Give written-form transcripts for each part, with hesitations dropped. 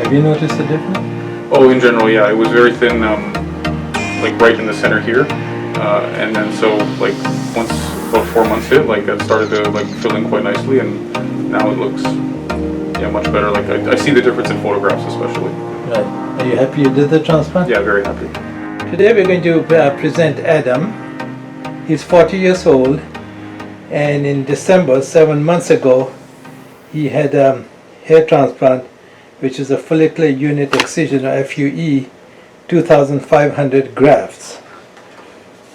Have you noticed a difference? Oh, in general, yeah, it was very thin, like right in the center here, and then so like once about 4 months hit, like it started to like fill in quite nicely, and now it looks much better. Like I see the difference in photographs, especially. Right. Are you happy you did the transplant? Yeah, very happy. Today we're going to present Adam. He's 40 years old, and in December, 7 months ago, he had a hair transplant, which is a follicular unit excision, or FUE, 2,500 grafts.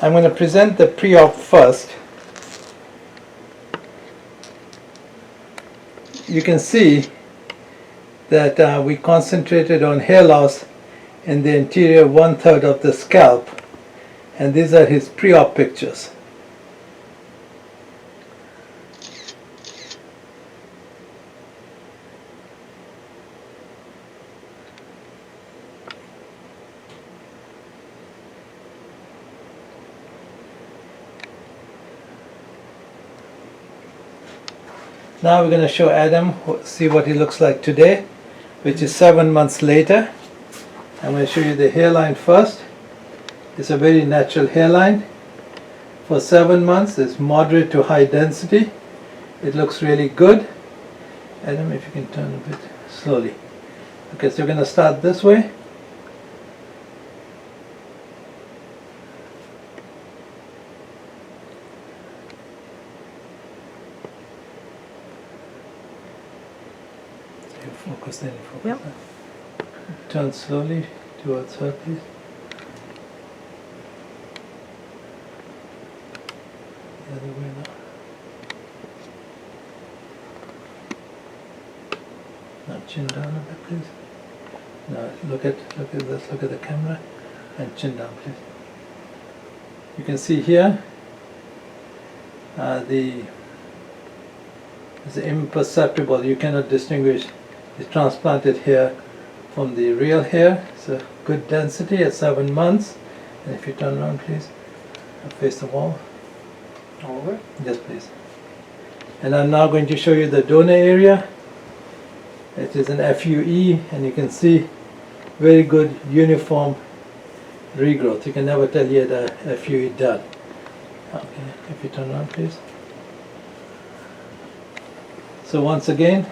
I'm going to present the pre-op first. You can see that we concentrated on hair loss in the anterior 1/3 of the scalp, and these are his pre-op pictures. Now we're going to show Adam, see what he looks like today, which is 7 months later. I'm going to show you the hairline first. It's a very natural hairline. For 7 months, it's moderate to high density. It looks really good. Adam, if you can turn a bit slowly. Okay, so we're going to start this way. Focus then, focus. Yep. Turn slowly towards her, please. The other way now. Now chin down a bit, please. Now look at the camera and chin down, please. You can see here it's imperceptible. You cannot distinguish the transplanted hair from the real hair. It's a good density at 7 months. And if you turn around, please, face the wall. All of it? Yes, please. And I'm now going to show you the donor area. It is an FUE, and you can see very good uniform regrowth. You can never tell you the FUE done. Okay, if you turn around, please. So once again,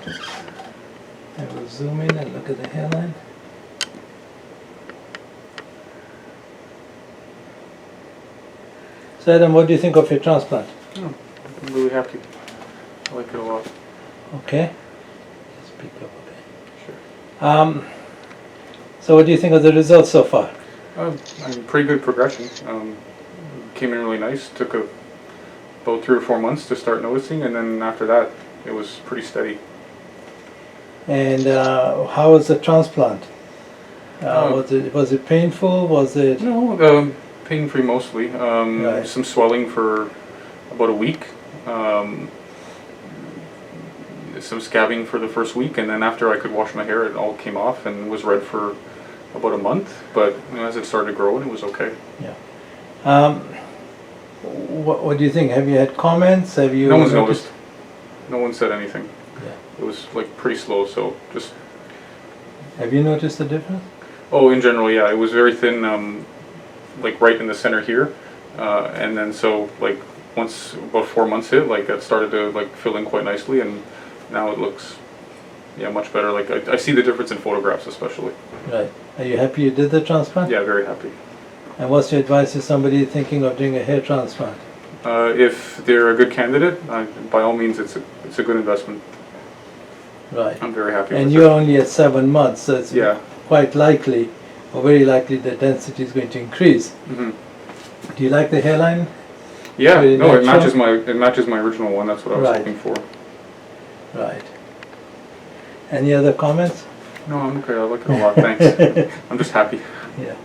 I will zoom in and look at the hairline. So Adam, what do you think of your transplant? Oh, I'm really happy. I like it a lot. Okay. Speak up, okay. Sure. So what do you think of the results so far? Pretty good progression. Came in really nice. Took about 3 or 4 months to start noticing, and then after that, it was pretty steady. And how was the transplant? Was it painful? Was it? No, pain-free mostly. Right. Some swelling for about a week. Some scabbing for the first week, and then after I could wash my hair, it all came off and was red for about a month. But as it started growing, it was okay. Yeah. What do you think? Have you had comments? Have you? No one's noticed. No one said anything. Yeah. It was like pretty slow, so just. Have you noticed the difference? Oh, in general, yeah, it was very thin, like right in the center here, and then so like once about 4 months hit, like it started to like fill in quite nicely, and now it looks much better. Like I see the difference in photographs, especially. Right. Are you happy you did the transplant? Yeah, very happy. And what's your advice to somebody thinking of doing a hair transplant? If they're a good candidate, by all means, it's a good investment. Right. I'm very happy. And with you're it. only at 7 months, so it's quite likely, or very likely, the density is going to increase. Mm-hmm. Do you like the hairline? Yeah, Very no, it natural? matches my original one. That's what I was Right. looking for. Right. Any other comments? No, I'm okay. I like it a lot. Thanks. I'm just happy. Yeah.